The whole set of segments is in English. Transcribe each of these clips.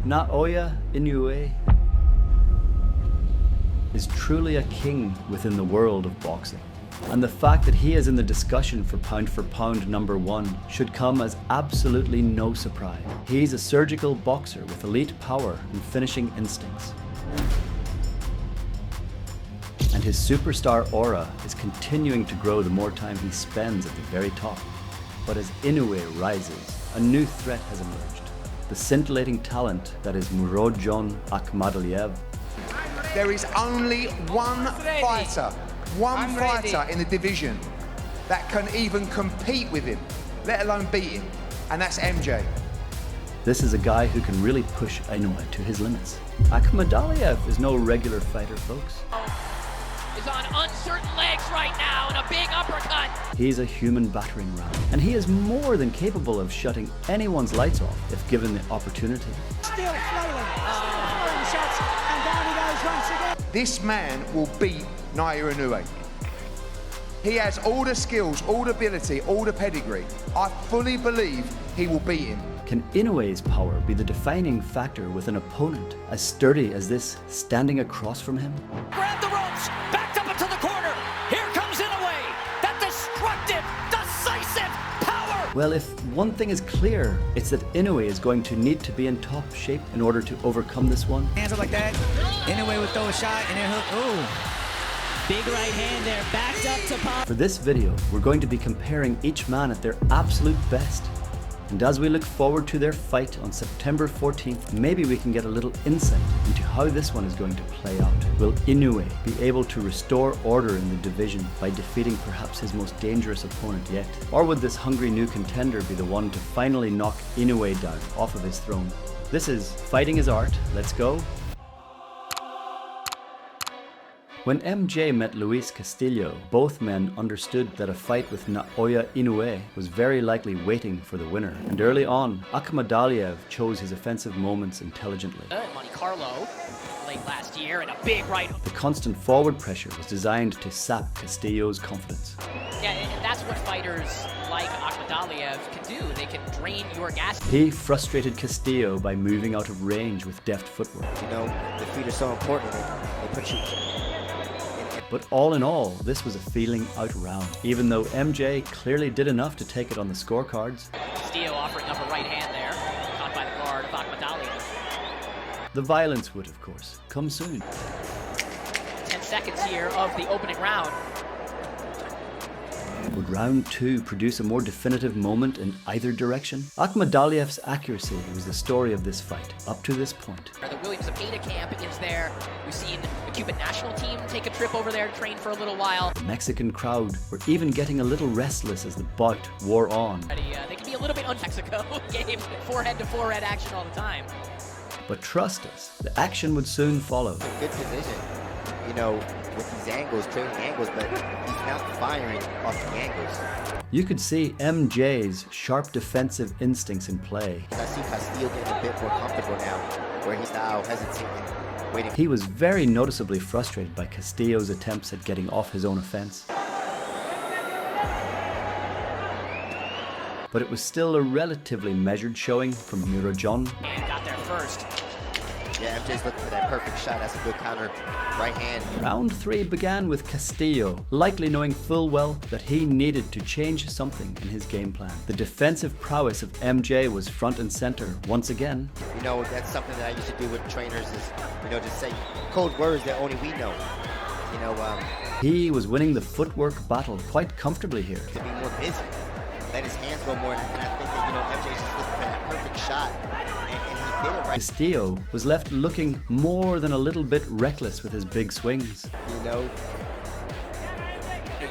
Naoya Inoue is truly a king within the world of boxing. And the fact that he is in the discussion for pound #1 should come as absolutely no surprise. He's a surgical boxer with elite power and finishing instincts. And his superstar aura is continuing to grow the more time he spends at the very top. But as Inoue rises, a new threat has emerged. The scintillating talent that is Murodjon Akhmadaliev. There is only one fighter in the division that can even compete with him, let alone beat him, and that's MJ. This is a guy who can really push Inoue to his limits. Akhmadaliev is no regular fighter, folks. Is on uncertain legs right now and a big uppercut. He's a human battering ram, and he is more than capable of shutting anyone's lights off if given the opportunity. Still flailing, throwing shots, and down he goes once again. This man will beat Naoya Inoue. He has all the skills, all the ability, all the pedigree. I fully believe he will beat him. Can Inoue's power be the defining factor with an opponent as sturdy as this standing across from him? Grab the ropes, backed up into the corner. Here comes Inoue. That destructive, decisive power. Well, if one thing is clear, it's that Inoue is going to need to be in top shape in order to overcome this one. Hands up like that. Inoue would throw a shot and then hook. Ooh. Big right hand there, backed up to pop. For this video, we're going to be comparing each man at their absolute best. And as we look forward to their fight on September 14th, maybe we can get a little insight into how this one is going to play out. Will Inoue be able to restore order in the division by defeating perhaps his most dangerous opponent yet? Or would this hungry new contender be the one to finally knock Inoue down off of his throne? This is Fighting is Art. Let's go. When MJ met Luis Castillo, both men understood that a fight with Naoya Inoue was very likely waiting for the winner. And early on, Akhmadaliev chose his offensive moments intelligently. Monte Carlo, late last year, and a big right. The constant forward pressure was designed to sap Castillo's confidence. Yeah, and that's what fighters like Akhmadaliev can do. They can drain your gas. He frustrated Castillo by moving out of range with deft footwork. You know, the feet are so important. They put you... But all in all, this was a feeling out round, even though MJ clearly did enough to take it on the scorecards. Castillo offering up a right hand there, caught by the guard of Akhmadaliev. The violence would, of course, come soon. 10 seconds here of the opening round. Would round 2 produce a more definitive moment in either direction? Akhmadaliev's accuracy was the story of this fight, up to this point. The Williams of Ada camp is there. We've seen the Cuban national team take a trip over there to train for a little while. The Mexican crowd were even getting a little restless as the bout wore on. They can be a little bit Mexico game, forehead-to-forehead action all the time. But trust us, the action would soon follow. Good position, you know, with these angles, trading angles, but he's not firing off the angles. You could see MJ's sharp defensive instincts in play. I see Castillo getting a bit more comfortable now, where he's now hesitating, waiting. He was very noticeably frustrated by Castillo's attempts at getting off his own offense. But it was still a relatively measured showing from Murodjon. And got there first. Yeah, MJ's looking for that perfect shot. That's a good counter right hand. Round 3 began with Castillo, likely knowing full well that he needed to change something in his game plan. The defensive prowess of MJ was front and center once again. You know, that's something that I used to do with trainers is, you know, just say code words that only we know. You know, he was winning the footwork battle quite comfortably here. To be more busy, let his hands go more, and I think that, you know, MJ's just looking for that perfect shot. Castillo was left looking more than a little bit reckless with his big swings. You know,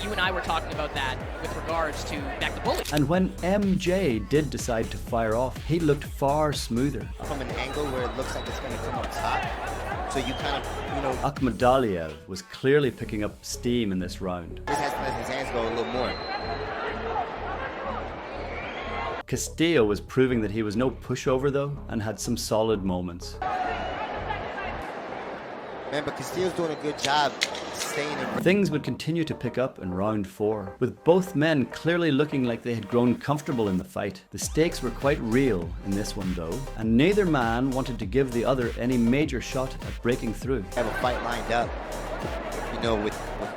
you and I were talking about that with regards to back the bully. And when MJ did decide to fire off, he looked far smoother. From an angle where it looks like it's going to come up top, so you kind of, you know... Akhmadaliev was clearly picking up steam in this round. Just has to let his hands go a little more. Castillo was proving that he was no pushover though, and had some solid moments. Man, but Castillo's doing a good job staying in. Things would continue to pick up in round 4, with both men clearly looking like they had grown comfortable in the fight. The stakes were quite real in this one though, and neither man wanted to give the other any major shot at breaking through. Have a fight lined up. You know, with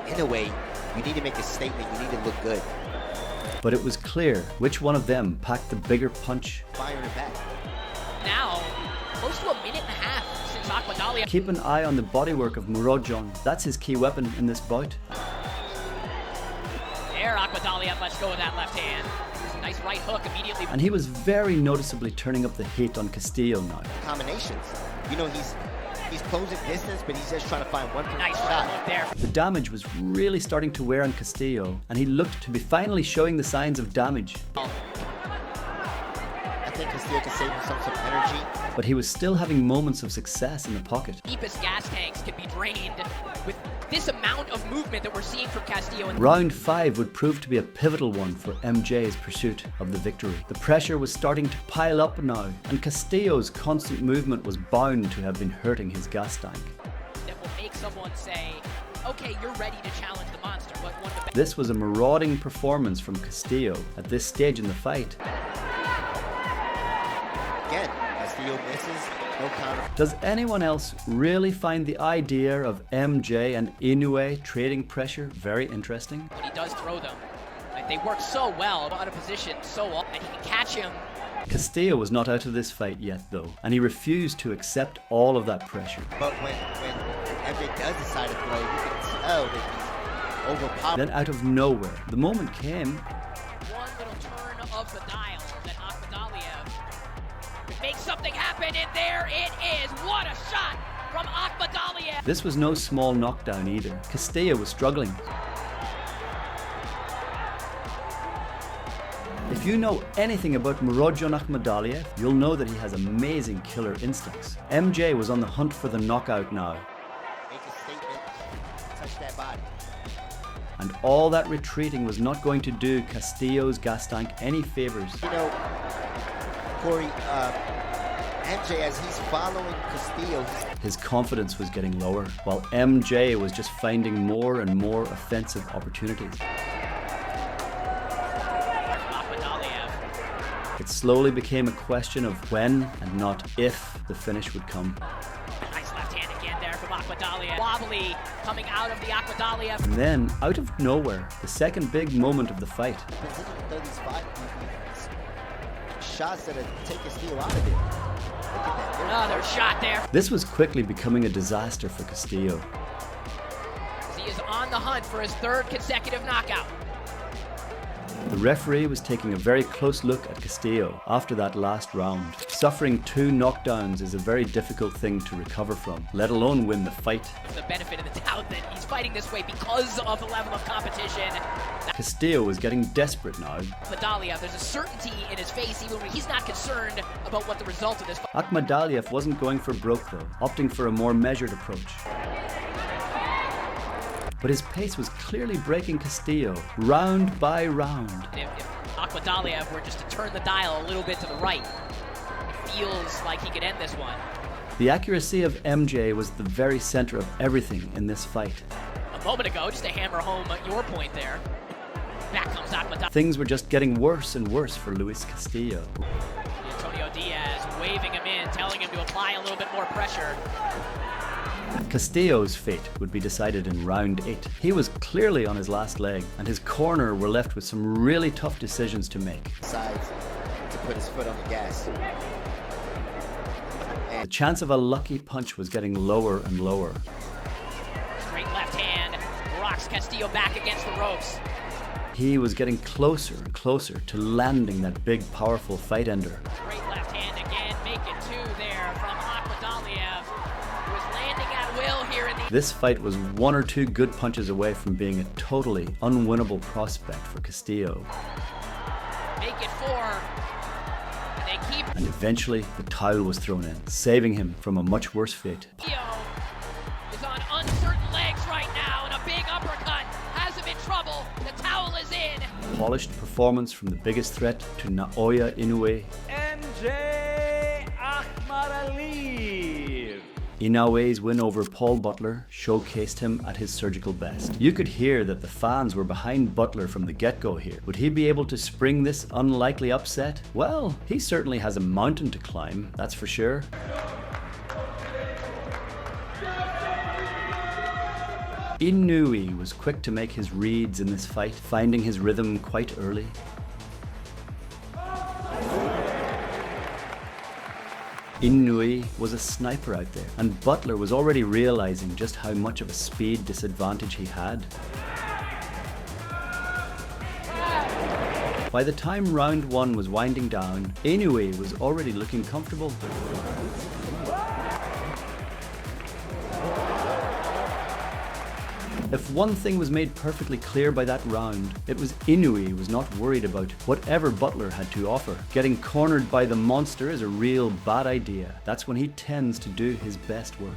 Inoue, you need to make a statement, you need to look good. But it was clear which one of them packed the bigger punch. Firing it back. Now, close to a minute and a half since Akhmadaliev. Keep an eye on the bodywork of Murodjon. That's his key weapon in this bout. There, Akhmadaliev lets go of that left hand. Nice right hook immediately. And he was very noticeably turning up the heat on Castillo now. Combinations. You know, he's closing distance, but he's just trying to find one Nice shot. right hook there. The damage was really starting to wear on Castillo, and he looked to be finally showing the signs of damage. I think Castillo can save himself some energy. But he was still having moments of success in the pocket. Deepest gas tanks can be drained with this amount of movement that we're seeing from Castillo. Round 5 would prove to be a pivotal one for MJ's pursuit of the victory. The pressure was starting to pile up now, and Castillo's constant movement was bound to have been hurting his gas tank. That will make someone say, okay, you're ready to challenge the monster. But one of the This was a marauding performance from Castillo at this stage in the fight. Again, Castillo misses, no counter. Does anyone else really find the idea of MJ and Inoue trading pressure very interesting? when he does throw them, like, they work so well out of position so well, and he can catch him. Castillo was not out of this fight yet though, and he refused to accept all of that pressure. But when MJ does decide to throw, you can tell that he's overpowered. Then out of nowhere, the moment came One little turn of the dial that Akhmadaliev could make something happen, and there it is. What a shot from Akhmadaliev. This was no small knockdown either. Castillo was struggling. If you know anything about Murodjon Akhmadaliev, you'll know that he has amazing killer instincts. MJ was on the hunt for the knockout now, Make a statement, touch that body. and all that retreating was not going to do Castillo's gas tank any favors. You know, Corey, MJ, as he's following Castillo, His confidence was getting lower, while MJ was just finding more and more offensive opportunities. Akhmadaliev. It slowly became a question of when and not if the finish would come. Nice left hand again there from Akhmadaliev. Wobbly coming out of the Akhmadaliev. And then, out of nowhere, the second big moment of the fight. shots that take Castillo out of it. Look at that. Another shot there. This was quickly becoming a disaster for Castillo. He is on the hunt for his third consecutive knockout. The referee was taking a very close look at Castillo after that last round. Suffering 2 knockdowns is a very difficult thing to recover from, let alone win the fight. The benefit of the doubt that he's fighting this way because of the level of competition. Castillo was getting desperate now. Akhmadaliev, there's a certainty in his face even when he's not concerned about what the result of this fight. Akhmadaliev wasn't going for broke though, opting for a more measured approach. But his pace was clearly breaking Castillo, round by round. If Akhmadaliev were just to turn the dial a little bit to the right, it feels like he could end this one. The accuracy of MJ was the very center of everything in this fight. A moment ago, just to hammer home your point there, back comes Akhmadaliev. Things were just getting worse and worse for Luis Castillo. Antonio Diaz waving him in, telling him to apply a little bit more pressure. Castillo's fate would be decided in round 8. He was clearly on his last leg, and his corner were left with some really tough decisions to make. Decides to put his foot on the gas. The chance of a lucky punch was getting lower and lower. Straight left hand rocks Castillo back against the ropes. He was getting closer and closer to landing that big, powerful fight ender. Straight left hand again, make it 2 there from Akhmadaliev, who is landing at will here in the... This fight was 1 or 2 good punches away from being a totally unwinnable prospect for Castillo. Make it 4. And they keep... And eventually, the towel was thrown in, saving him from a much worse fate. Castillo is on uncertain legs right now, and a big uppercut has him in trouble. The towel is in. Polished performance from the biggest threat to Naoya Inoue. MJ Akhmadaliev. Inoue's win over Paul Butler showcased him at his surgical best. You could hear that the fans were behind Butler from the get-go here. Would he be able to spring this unlikely upset? Well, he certainly has a mountain to climb, that's for sure. Inoue was quick to make his reads in this fight, finding his rhythm quite early. Inoue was a sniper out there, and Butler was already realizing just how much of a speed disadvantage he had. By the time round 1 was winding down, Inoue was already looking comfortable. If one thing was made perfectly clear by that round, it was Inoue was not worried about whatever Butler had to offer. Getting cornered by the monster is a real bad idea. That's when he tends to do his best work.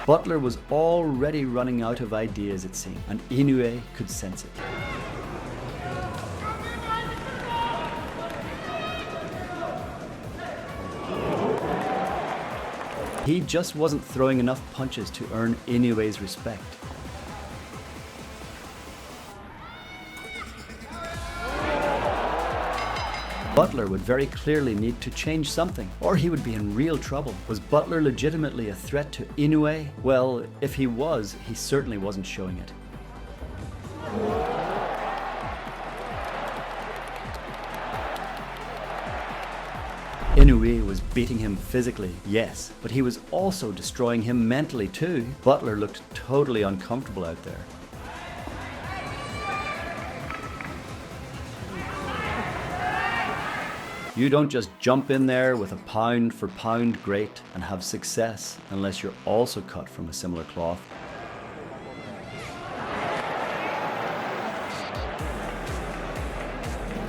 Butler was already running out of ideas, it seemed, and Inoue could sense it. He just wasn't throwing enough punches to earn Inoue's respect. Butler would very clearly need to change something, or he would be in real trouble. Was Butler legitimately a threat to Inoue? Well, if he was, he certainly wasn't showing it. Inoue was beating him physically, yes, but he was also destroying him mentally too. Butler looked totally uncomfortable out there. You don't just jump in there with a pound for pound great and have success unless you're also cut from a similar cloth.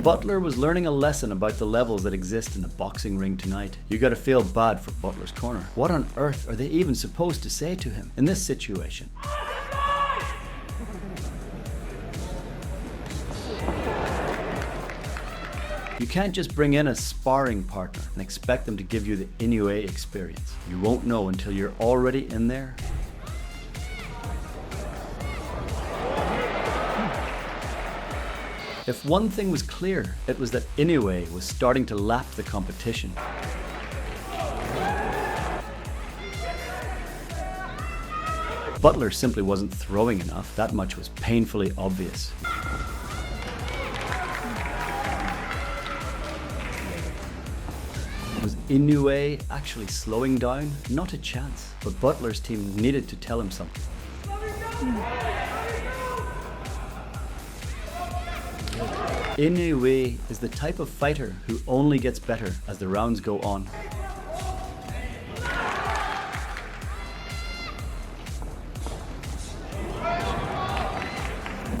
Butler was learning a lesson about the levels that exist in a boxing ring tonight. You gotta feel bad for Butler's corner. What on earth are they even supposed to say to him in this situation? You can't just bring in a sparring partner and expect them to give you the Inoue experience. You won't know until you're already in there. If one thing was clear, it was that Inoue was starting to lap the competition. Butler simply wasn't throwing enough. That much was painfully obvious. Was Inoue actually slowing down? Not a chance. But Butler's team needed to tell him something. Inoue is the type of fighter who only gets better as the rounds go on.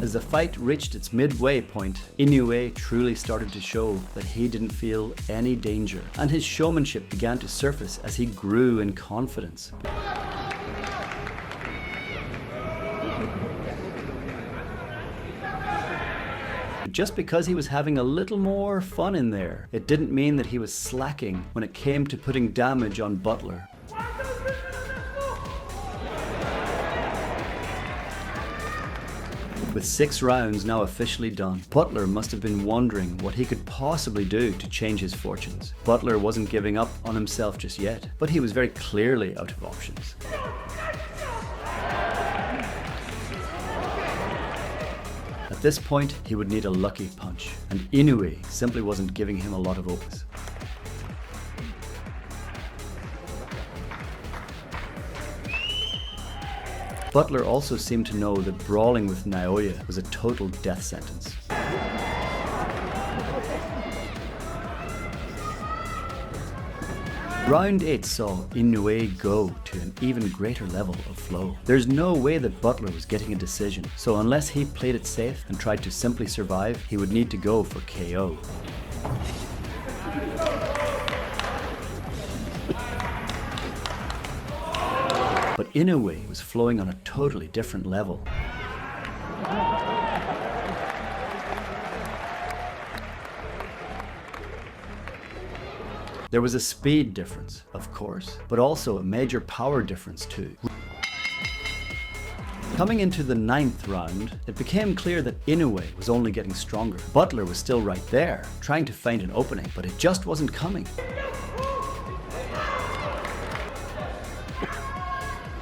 As the fight reached its midway point, Inoue truly started to show that he didn't feel any danger, and his showmanship began to surface as he grew in confidence. Just because he was having a little more fun in there, it didn't mean that he was slacking when it came to putting damage on Butler. With 6 rounds now officially done, Butler must have been wondering what he could possibly do to change his fortunes. Butler wasn't giving up on himself just yet, but he was very clearly out of options. At this point, he would need a lucky punch, and Inoue simply wasn't giving him a lot of opens. Butler also seemed to know that brawling with Naoya was a total death sentence. Round 8 saw Inoue go to an even greater level of flow. There's no way that Butler was getting a decision, so unless he played it safe and tried to simply survive, he would need to go for KO. But Inoue was flowing on a totally different level. There was a speed difference, of course, but also a major power difference too. Coming into the 9th round, it became clear that Inoue was only getting stronger. Butler was still right there, trying to find an opening, but it just wasn't coming.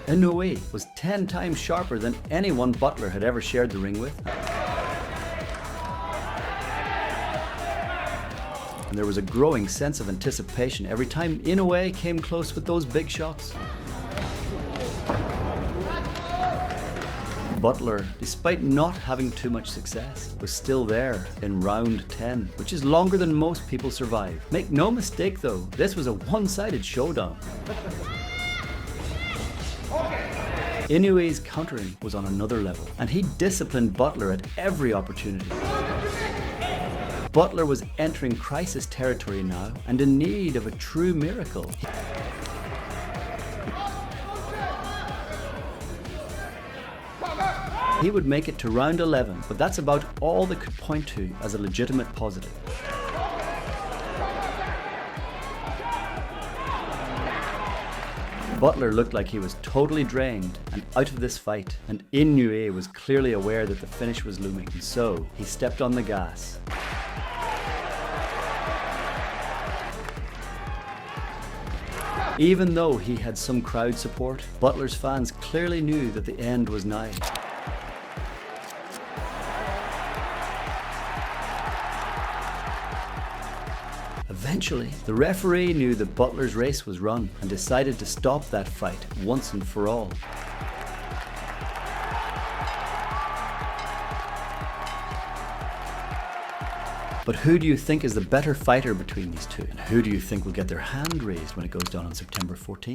Inoue was 10 times sharper than anyone Butler had ever shared the ring with. And there was a growing sense of anticipation every time Inoue came close with those big shots. Butler, despite not having too much success, was still there in round 10, which is longer than most people survive. Make no mistake though, this was a one-sided showdown. Inoue's countering was on another level, and he disciplined Butler at every opportunity. Butler was entering crisis territory now and in need of a true miracle. He would make it to round 11, but that's about all they could point to as a legitimate positive. Butler looked like he was totally drained and out of this fight, and Inoue was clearly aware that the finish was looming, and so he stepped on the gas. Even though he had some crowd support, Butler's fans clearly knew that the end was nigh. Eventually, the referee knew that Butler's race was run and decided to stop that fight once and for all. But who do you think is the better fighter between these two? And who do you think will get their hand raised when it goes down on September 14th?